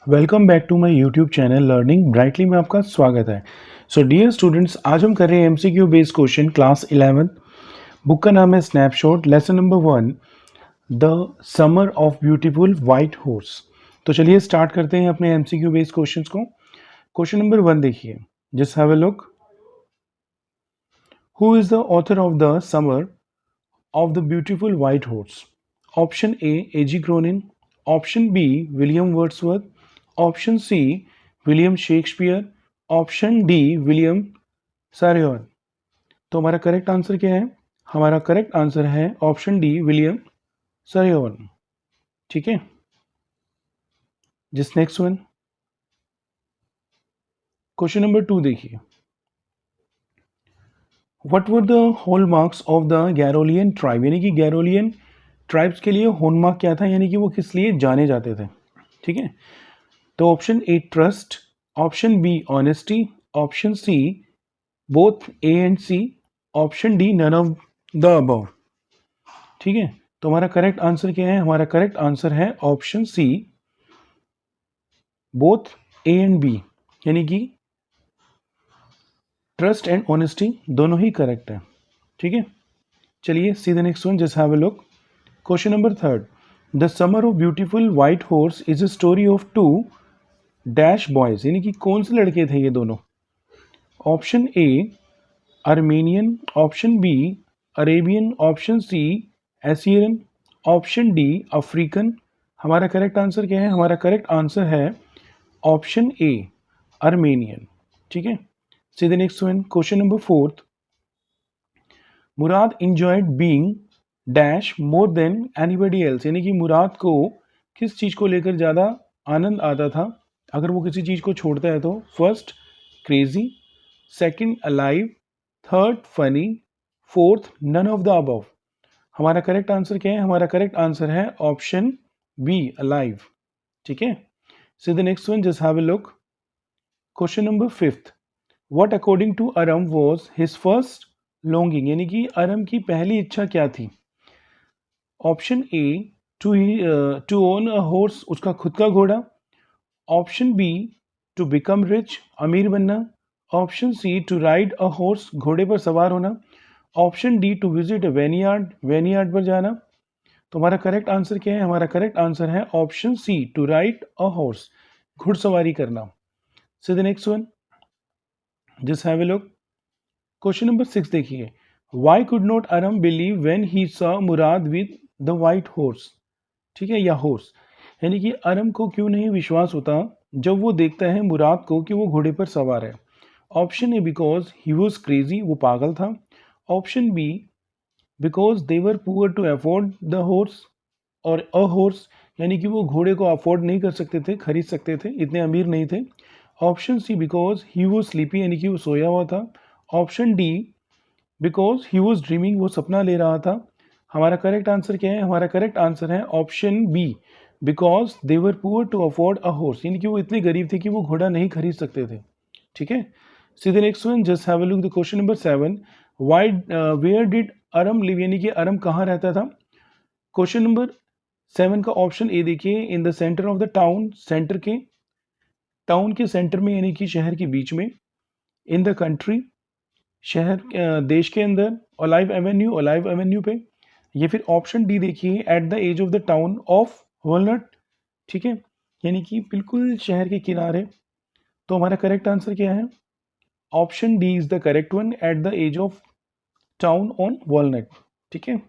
Welcome back to my YouTube channel Learning Brightly में आपका स्वागत है। सो डियर स्टूडेंट्स, आज हम कर रहे हैं MCQ based question class 11। Book का नाम है snapshot, lesson number 1, the summer of beautiful white horse. तो चलिए स्टार्ट करते हैं अपने एमसीक्यू बेस्ड क्वेश्चंस को। क्वेश्चन नंबर 1 देखिए, just have a look. Who is the author of the summer of the beautiful white horse? Option A, A.G. Cronin. Option B, William Wordsworth. Option C, William Shakespeare. Option D, William Sarion. तो हमारा correct answer क्या है? हमारा correct answer है option D, William Saroyan. ठीक है, जिस next one, question number 2 देखिए। What were the hallmarks of the Garoghlanian tribe? यानी कि गैरोलियन ट्राइब्स के लिए हॉलमार्क क्या था, यानी कि वो किस लिए जाने जाते थे? ठीक है, तो option A trust, option B honesty, option C both A and C, option D none of the above. ठीक है, तो हमारा करेक्ट आंसर क्या है? हमारा करेक्ट आंसर है option C, both A and B, यानी कि ट्रस्ट एंड ऑनेस्टी दोनों ही करेक्ट है। ठीक है, चलिए see the next one, just have a look. Question number 3, the summer of beautiful white horse is a story of two dash boys, यानी कि कौन से लड़के थे ये दोनों? Option A Armenian, option B Arabian, option C Asian, option D African. हमारा correct answer क्या है? हमारा करेक्ट आंसर है ऑप्शन ए आर्मेनियन। ठीक है, see the next one, question number 4, Murad enjoyed being dash more than anybody else, यानी कि मुराद को किस चीज़ को लेकर ज़्यादा आनंद आता था अगर वो किसी चीज़ को छोड़ता है? तो first crazy, second alive, third funny, fourth none of the above. हमारा करेक्ट आंसर क्या है? हमारा करेक्ट आंसर है ऑप्शन बी अलाइव। ठीक है, see the next one, just have a look. Question number 5, what according to Aram was his first longing, यानी कि Aram की पहली इच्छा क्या थी? Option A to own a horse, उसका खुद का घोड़ा। Option B to become rich, अमीर बनना। Option C to ride a horse, घोड़े पर सवार होना। Option D to visit a vineyard, vineyard पर जाना। तो हमारा करेक्ट आंसर क्या है? हमारा करेक्ट आंसर है option C to ride a horse, घुड़सवारी करना। So the next one, just have a look. Question number 6 देखिए, why could not Aram believe when he saw Mourad with the white horse? ठीक है, या horse, यानी कि अरम को क्यों नहीं विश्वास होता जब वो देखता है मुराद को कि वो घोड़े पर सवार है? Option A because he was crazy, वो पागल था। Option B because they were poor to afford the horse और अ हॉर्स, यानी कि वो घोड़े को अफोर्ड नहीं कर सकते थे, खरीद सकते थे, इतने अमीर नहीं थे। Option C because he was sleepy, यानी कि वो सोया हुआ था। Option D because he was dreaming, वो सपना ले रहा था। हमारा करेक्ट आंसर क्या है? हमारा करेक्ट आंसर है option B, because they were poor to afford a horse, यानी कि वो इतने गरीब थे कि वो घोड़ा नहीं खरीद सकते थे। ठीक है, see the next one, just have a look the question number 7, why where did Aram live, यानी कि अरम कहाँ रहता था? क्वेश्चन नंबर 7 का ऑप्शन ए देखिए, in the centre of the town, centre के, टाउन के सेंटर में, यानी कि शहर के बीच में। इन द कंट्री, शहर देश के अंदर। ओलाइव एवेन्यू, ओलाइव एवेन्यू पे। ये फिर ऑप्शन डी देखिए, at the edge of the town of Walnut. ठीक है, यानी कि बिल्कुल शहर के किनारे। तो हमारा करेक्ट आंसर क्या है? Option D is the correct one, at the edge of town on Walnut. ठीक है,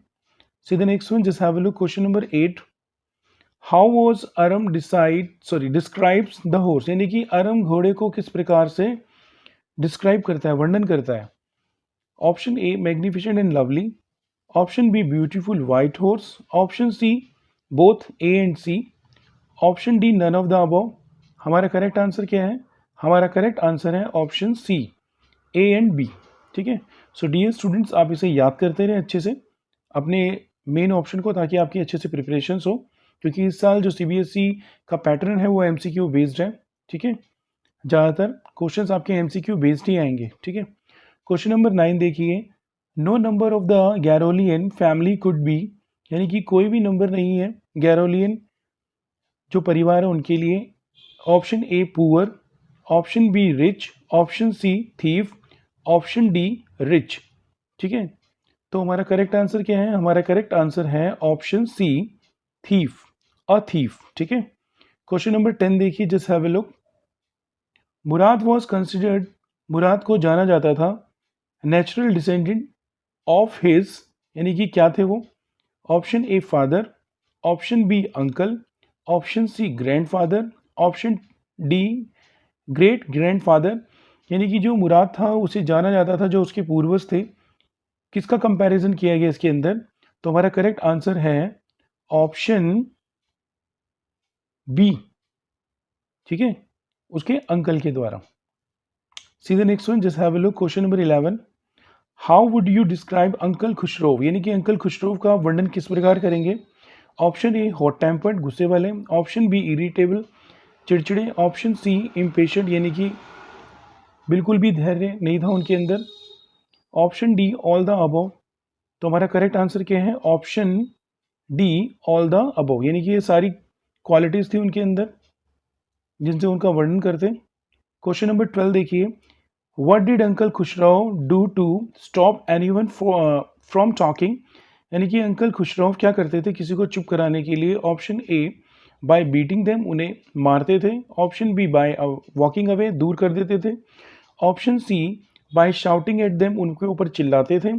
see the next one, just have a look. Question number 8, how was Aram describes the horse, यानी कि अरम घोड़े को किस प्रकार से डिस्क्राइब करता है, वर्णन करता है? Option A magnificent and lovely, option B beautiful white horse, option C both A and C, option D none of the above. हमारा करेक्ट आंसर क्या है? हमारा करेक्ट आंसर है option C, A and B. ठीक है, सो dear students, आप इसे याद करते रहें अच्छे से अपने मेन ऑप्शन को, ताकि आपकी अच्छे से प्रिपरेशन हो, क्योंकि इस साल जो सीबीएसई का पैटर्न है वो एमसीक्यू बेस्ड है। ठीक है, ज़्यादातर क्वेश्चंस आपके एमसीक्यू बेस्ड ही आएंगे। ठीक है, क्वेश्चन नंबर 9 देखिए, no number of the Garoghlanian family could be, यानी कि कोई भी नंबर नहीं है गैरोलियन जो परिवार है उनके लिए option A poor, option B rich, option C thief, option D rich. ठीक है, तो हमारा करेक्ट आंसर क्या है? हमारा करेक्ट आंसर है option C thief, a thief. ठीक है, क्वेश्चन नंबर 10 देखिए, just have a look. Mourad was considered, Mourad को जाना जाता था नेचुरल डिसेंडेंट ऑफ हिज, यानी कि क्या थे वो? Option A father, option B uncle, option C grandfather, option D great grandfather. यानी कि जो मुराद था उसे जाना जाता था, जो उसके पूर्वज थे। किसका कंपैरिजन किया गया इसके अंदर? तो हमारा करेक्ट आंसर है ऑप्शन बी। ठीक है, उसके अंकल के द्वारा। See the next one, just have a look, question number 11। How would you describe uncle Khosrove, यानी कि अंकल खुशरोव का वर्णन किस प्रकार करेंगे? ऑप्शन ए हॉट टेम्पर्ड, गुस्से वाले, ऑप्शन बी इरिटेबल, चिड़चिड़े, ऑप्शन सी इम्पेशेंट, यानी कि बिल्कुल भी धैर्य नहीं था उनके अंदर, option D all the above. तो हमारा करेक्ट आंसर क्या है? Option D all the above, यानी कि ये सारी क्वालिटीज थी उनके अंदर जिनसे उनका वर्णन करते। क्वेश्चन नंबर 12 देखिए, what did uncle Khosrove do to stop anyone from talking, यानी कि अंकल खुशराव क्या करते थे किसी को चुप कराने के लिए? Option A by beating them, उन्हें मारते थे, option B by walking away, दूर कर देते थे, option C by shouting at them, उनके ऊपर चिल्लाते थे,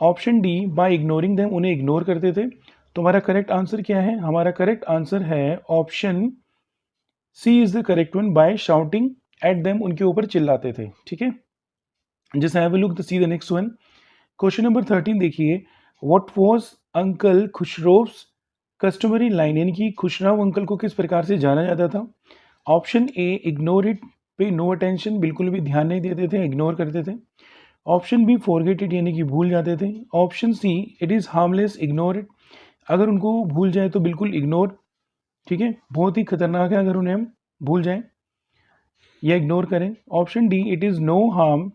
option D by ignoring them, उन्हें इग्नोर करते थे। तो हमारा करेक्ट आंसर क्या है? हमारा करेक्ट आंसर है option C is the correct one, by shouting at them, उनके ऊपर चिल्लाते थे। ठीक है, just have a look to see the next one. Question number 13 देखिए, what was uncle Khosrove's customary line, यानी कि खुशराव अंकल को किस प्रकार से जाना जाता था? ऑप्शन ए इग्नोर इट, पे नो अटेंशन, बिल्कुल भी ध्यान नहीं देते थे, इग्नोर करते थे, ऑप्शन बी फॉरगेट इट, यानी कि भूल जाते थे, option C it is harmless, ignore it, अगर उनको भूल जाए तो बिल्कुल इग्नोर। ठीक है, बहुत ही खतरनाक है अगर उन्हें हम भूल जाएं या इग्नोर करें। Option D it is no harm,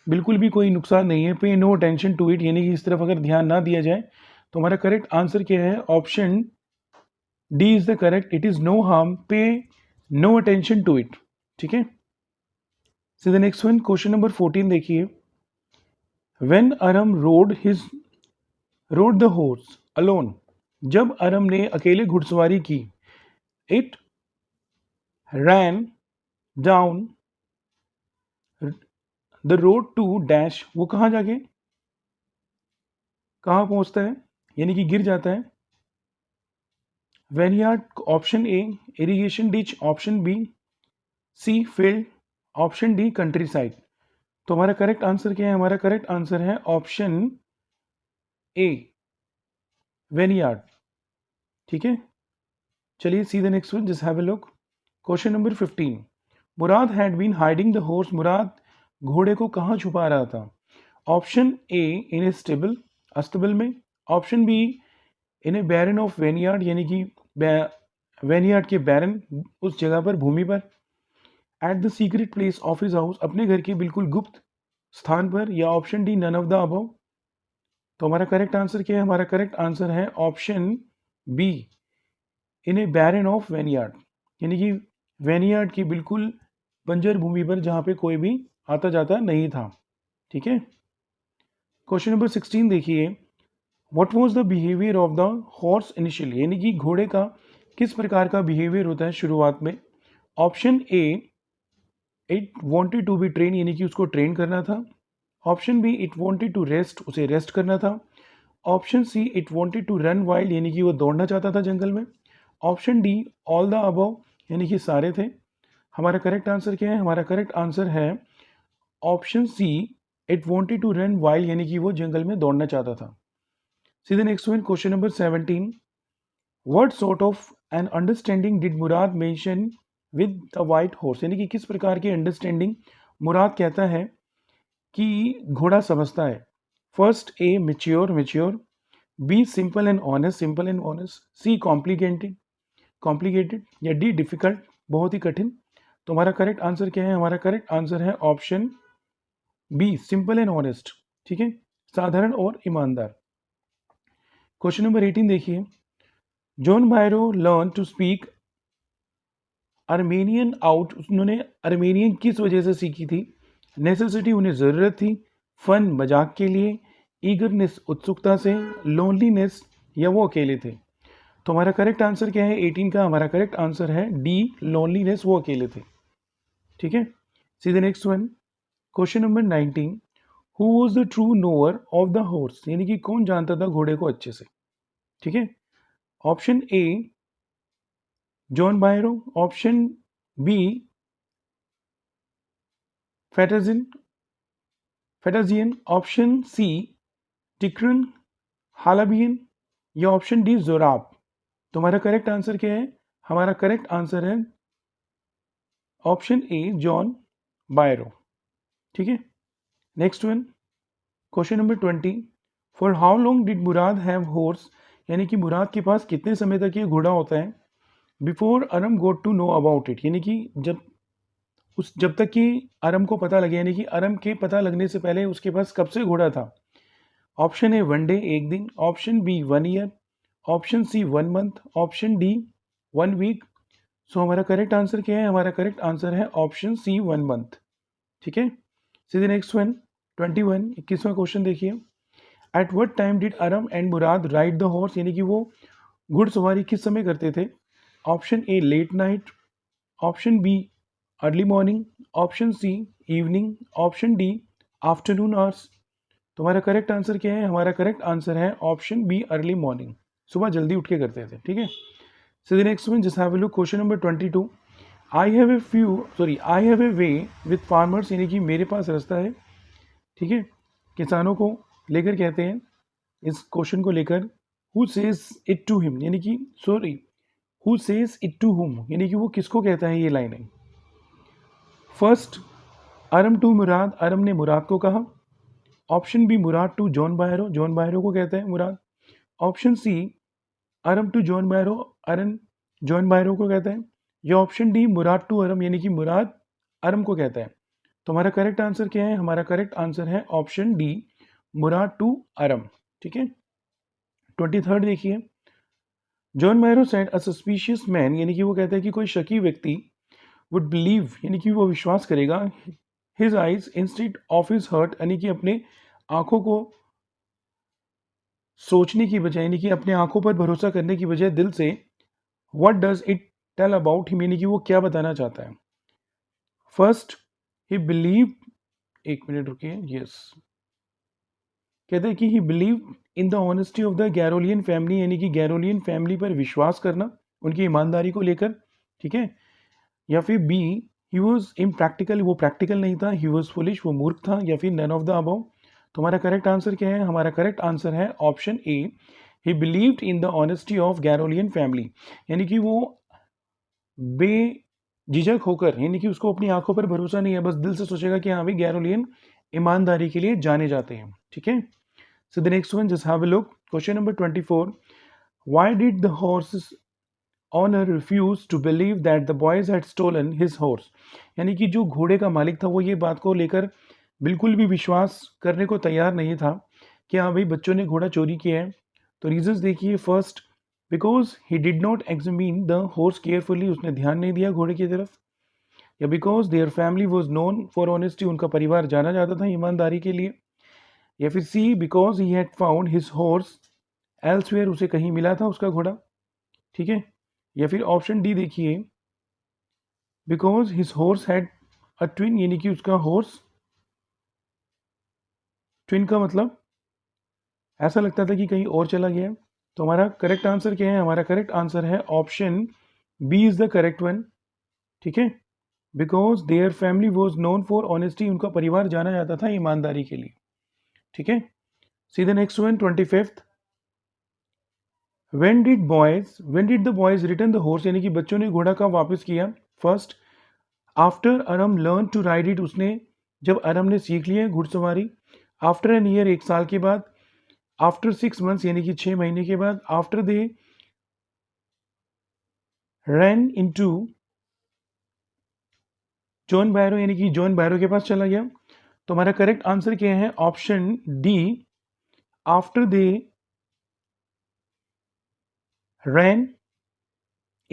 बिल्कुल भी कोई नुकसान नहीं है, पे नो अटेंशन टू इट, यानी कि इस तरफ अगर ध्यान ना दिया जाए। तो हमारा करेक्ट आंसर क्या है? Option D is the correct, it is no harm, pay no attention to it. ठीक है, see the next one, question number 14 देखिए, when Aram rode the horse alone, जब अरम ने अकेले घुड़सवारी की, it ran down the road to dash, वो कहाँ जाके कहाँ पहुंचता है, यानी कि गिर जाता है? Vineyard, option A irrigation ditch, option B C field, option D countryside. तो हमारा करेक्ट आंसर क्या है? हमारा करेक्ट आंसर है ऑप्शन ए वेनयार्ड। ठीक है, चलिए see the next one, just have a look. Question number 15, Mourad had been hiding the horse, Mourad घोड़े को कहाँ छुपा रहा था? ऑप्शन ए इन ए स्टेबल, अस्तबल में, option B in a barn of vineyard, यानी कि वेनयार्ड के बैरन, उस जगह पर, भूमि पर, at the secret place of his house, अपने घर के बिल्कुल गुप्त स्थान पर, या option D none of the above. तो हमारा करेक्ट आंसर क्या है? हमारा करेक्ट आंसर है option B in a barn of vineyard, यानी कि वेनयार्ड की बिल्कुल बंजर भूमि पर जहाँ पे कोई भी आता जाता नहीं था। ठीक है, क्वेश्चन नंबर 16 देखिए, what was the behaviour of the horse initially, यानी कि घोड़े का किस प्रकार का बिहेवियर होता है शुरुआत में? Option A it wanted to be train, यानी कि उसको ट्रेन करना था, option B it wanted to rest, उसे रेस्ट करना था, option C it wanted to run wild, यानी कि वो दौड़ना चाहता था जंगल में, option D all the above, यानी कि सारे थे। हमारा करेक्ट आंसर क्या है? हमारा करेक्ट आंसर है option C it wanted to run wild, यानी कि वो जंगल में दौड़ना चाहता था। See the next one, question number 17, what sort of an understanding did Mourad mention with the white horse, यानी कि किस प्रकार की अंडरस्टैंडिंग मुराद कहता है कि घोड़ा समझता है? First A mature mature, B simple and honest simple and honest, C complicated complicated, या डी डिफिकल्ट बहुत ही कठिन। तो हमारा करेक्ट आंसर क्या है? हमारा करेक्ट आंसर है option B simple and honest. ठीक है, साधारण और ईमानदार। क्वेश्चन नंबर 18 देखिए, John Byro learn to speak Armenian out, उन्होंने अर्मेनियन किस वजह से सीखी थी? नेसेसिटी, उन्हें ज़रूरत थी। फन, मजाक के लिए। ईगरनेस, उत्सुकता से। लोनलीनेस, या वो अकेले थे। तो हमारा करेक्ट आंसर क्या है 18 का? हमारा करेक्ट आंसर है डी, लोनलीनेस, वो अकेले थे। ठीक है, see the next one. Question number 19, who was the true knower of the horse, यानी कि कौन जानता था घोड़े को अच्छे से? ठीक है, option A John Byro, option B Fetvajian, option C Tikran Halabian, या ऑप्शन डी जोराब। तुम्हारा करेक्ट आंसर क्या है? हमारा करेक्ट आंसर है ऑप्शन ए जॉन बायरो। ठीक है, next one, question number 20, for how long did Murad have horse, यानी कि मुराद के पास कितने समय तक ये घोड़ा होता है? Before Aram got to know about it, यानी कि जब तक कि अरम को पता लगे, यानी कि अरम के पता लगने से पहले उसके पास कब से घोड़ा था? ऑप्शन ए 1 डे, 1 दिन। Option B 1 year. Option C 1 month. Option D 1 week. So हमारा करेक्ट आंसर क्या है? हमारा करेक्ट आंसर है ऑप्शन सी 1 मंथ। ठीक है, सी द नेक्स्ट वन, 21, 21वां क्वेश्चन देखिए। At what time did Aram and Mourad ride the horse, यानी कि वो घुड़सवारी किस समय करते थे? Option A late night. Option B early morning. Option C evening. Option D afternoon hours. तुम्हारा करेक्ट आंसर क्या है? हमारा करेक्ट आंसर है ऑप्शन बी अर्ली मॉर्निंग, सुबह जल्दी उठ के करते थे। ठीक है, so the next one, just have a look, question number 22, I have a way with farmers, यानी कि मेरे पास रास्ता है। ठीक है, किसानों को लेकर कहते हैं इस क्वेश्चन को लेकर। Who says it to him, यानी कि who says it to whom, यानी कि वो किसको कहता है ये लाइनें? फर्स्ट, अरम टू मुराद, अरम ने मुराद को कहा। Option B Mourad to John Byro, John Byro को कहता है Mourad. Option C Aram to John Byro, Aram John Byro को कहता है। या option D Mourad to Aram, यानी कि मुराद अरम को कहता है। तो हमारा करेक्ट आंसर क्या है? हमारा करेक्ट आंसर है ऑप्शन डी मुराद टू अरम। ठीक है, 23rd देखिए। जॉन बायरो सेड अ सस्पिशियस मैन, यानी कि वो कहता है कि कोई शकी व्यक्ति वुड बिलीव, यानी कि वो विश्वास करेगा, his eyes instead of his heart, यानी कि अपने आंखों को सोचने की बजाय, यानी कि अपने आंखों पर भरोसा करने की बजाय दिल से, what does it tell about him, यानी कि वो क्या बताना चाहता है? फर्स्ट, ही बिलीव, एक मिनट रुकिए, यस, कहते हैं कि he believe in the honesty of the Garoghlanian family, यानी कि गैरोलियन फैमिली पर विश्वास करना, उनकी ईमानदारी को लेकर। ठीक है, या फिर बी, ही वॉज इम्प्रैक्टिकल, वो प्रैक्टिकल नहीं था। ही वॉज फुलिश, वो मूर्ख था। या फिर नन ऑफ द अबव। तो हमारा करेक्ट आंसर क्या है? हमारा करेक्ट आंसर है option A, he believed in the honesty of Garoghlanian family, यानी कि वो बेझिझक होकर, यानी कि उसको अपनी आंखों पर भरोसा नहीं है, बस दिल से सोचेगा कि हाँ भाई गैरोलियन ईमानदारी के लिए जाने जाते हैं। ठीक है, so the next one, just have a look, question number 24, why did the horse owner refuse to believe that the boys had stolen his horse, यानी कि जो घोड़े का मालिक था वो ये बात को लेकर बिल्कुल भी विश्वास करने को तैयार नहीं था कि हाँ भाई बच्चों ने घोड़ा चोरी किया है। तो रीजंस देखिए। First, because he did not examine the horse carefully, उसने ध्यान नहीं दिया घोड़े की तरफ। या because their family was known for honesty, उनका परिवार जाना जाता था ईमानदारी के लिए। या फिर C, because he had found his horse elsewhere, उसे कहीं मिला था उसका घोड़ा। ठीक है, या फिर ऑप्शन डी देखिए, because his horse had a twin, यानी कि उसका हॉर्स, ट्विन का मतलब ऐसा लगता था कि कहीं और चला गया। तो हमारा करेक्ट आंसर क्या है? हमारा करेक्ट आंसर है option B is the correct one. ठीक है, because their family was known for honesty, उनका परिवार जाना जाता था ईमानदारी के लिए। ठीक है, see the next one, 25th, when did the boys return the horse, यानी कि बच्चों ने घोड़ा कब वापस किया? First, after Aram learn to ride it, उसने जब अरम ने सीख लिया घुड़सवारी। आफ्टर एन ईयर, 1 साल के बाद। आफ्टर 6 मंथ्स, यानी कि 6 महीने के बाद। After they ran into John Byro, यानी कि जॉन बैरो के पास चला गया। तो हमारा करेक्ट आंसर क्या है? Option D, after they ran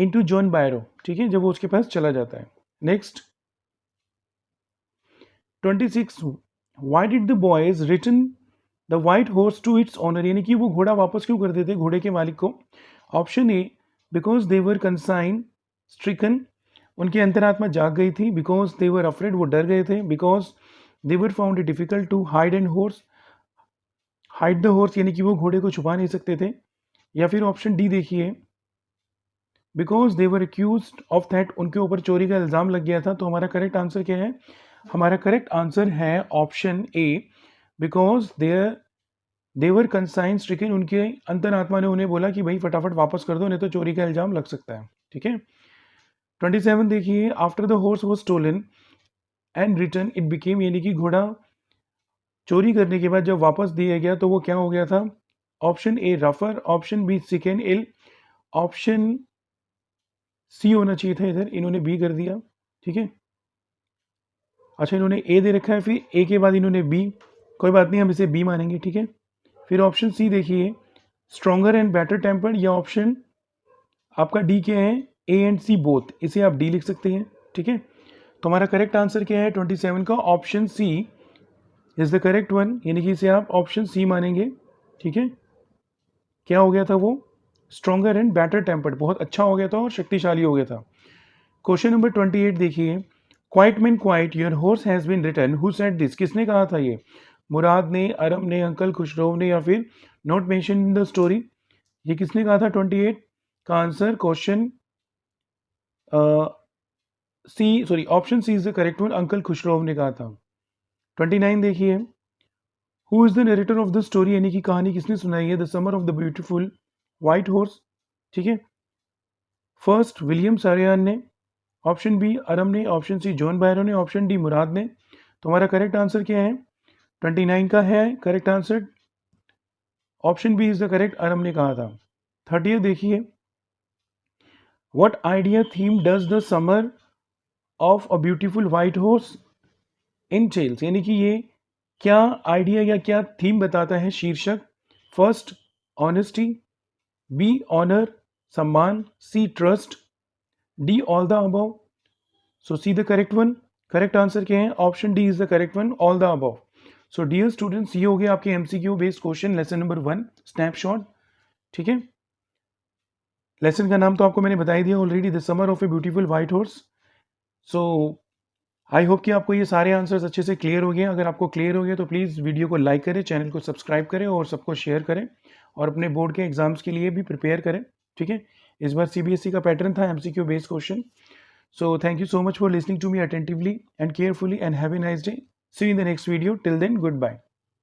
into John Byro, ठीक है, जब वो उसके पास चला जाता है। Next 26, why did the boys return the white horse to its owner, यानी कि वो घोड़ा वापस क्यों कर देते घोड़े के मालिक को। Option A, because they were consign stricken, उनकी अंतरात्मा जाग गई थी। बिकॉज दे वर अफ्रेड, वो डर गए थे। Because they were found it difficult to hide and horse, hide the horse यानी कि वो घोड़े को छुपा नहीं सकते थे। या फिर ऑप्शन डी देखिए, because they were accuse of that, उनके ऊपर चोरी का इल्ज़ाम लग गया था। तो हमारा करेक्ट आंसर क्या है, हमारा करेक्ट आंसर है option A, because they were conscience stricken, उनके अंतरात्मा ने उन्हें बोला कि भाई फटाफट वापस कर दो, नहीं तो चोरी का इल्जाम लग सकता है। ठीक है। 27 देखिए, after the horse was stolen and return it became, यानी कि घोड़ा चोरी करने के बाद जब वापस दिया गया तो वो क्या हो गया था। ऑप्शन ए रफर, option B sick and ill, option C होना चाहिए था इधर, इन्होंने बी कर दिया। ठीक है, अच्छा इन्होंने ए दे रखा है, फिर ए के बाद इन्होंने बी, कोई बात नहीं, हम इसे बी मानेंगे। ठीक है, फिर ऑप्शन सी देखिए, स्ट्रॉन्गर एंड बेटर टेम्पर्ड, या ऑप्शन आपका डी क्या है, ए एंड सी बोथ, इसे आप डी लिख सकते हैं। ठीक है, तो हमारा करेक्ट आंसर क्या है 27 का, option C is the correct one, यानी कि इसे आप ऑप्शन सी मानेंगे। ठीक है, क्या हो गया था वो, स्ट्रॉन्गर एंड बेटर टेम्पर्ड, बहुत अच्छा हो गया था और शक्तिशाली हो गया था। क्वेश्चन नंबर 28 देखिए, quiet man quiet your horse has been returned, who said this, किसने कहा था ये, मुराद ने, अरम ने, अंकल खुशरो ने, या फिर not mention in the story, ये किसने कहा था 28 का आंसर, question C, sorry option C is the correct one, uncle Khosrove ने कहा था। 29 देखिए, who is the narrator of the story, यानी कि कहानी किसने सुनाई है, the summer of the beautiful white horse. ठीक है, फर्स्ट विलियम सारियान ने, ऑप्शन बी अरम ने, ऑप्शन सी जॉन बायरो ने, ऑप्शन डी मुराद ने। तो हमारा करेक्ट आंसर क्या है, 29 का है correct answer, option B is the correct, Aram ने कहा था। 30 देखिए, what idea theme does the summer of a beautiful white horse entails, यानी कि ये क्या आइडिया या क्या थीम बताता है, शीर्षक। फर्स्ट ऑनेस्टी, बी ऑनर सम्मान, C trust, D all the above. So see the correct one, correct answer क्या है, option D is the correct one, all the above. So dear students, ये हो गया आपके MCQ based question lesson number 1 snapshot. ठीक है, lesson का नाम तो आपको मैंने बता ही दिया already, the summer of a beautiful white horse. So I hope कि आपको ये सारे आंसर्स अच्छे से क्लियर हो गए। अगर आपको क्लियर हो गया तो प्लीज़ वीडियो को लाइक करें, चैनल को सब्सक्राइब करें और सबको शेयर करें, और अपने बोर्ड के एग्जाम्स के लिए भी प्रिपेयर करें। ठीक है, इस बार सीबीएसई का पैटर्न था MCQ based question. So thank you so much for listening to me attentively and carefully, and have a nice day. See you in the next video. Till then, goodbye.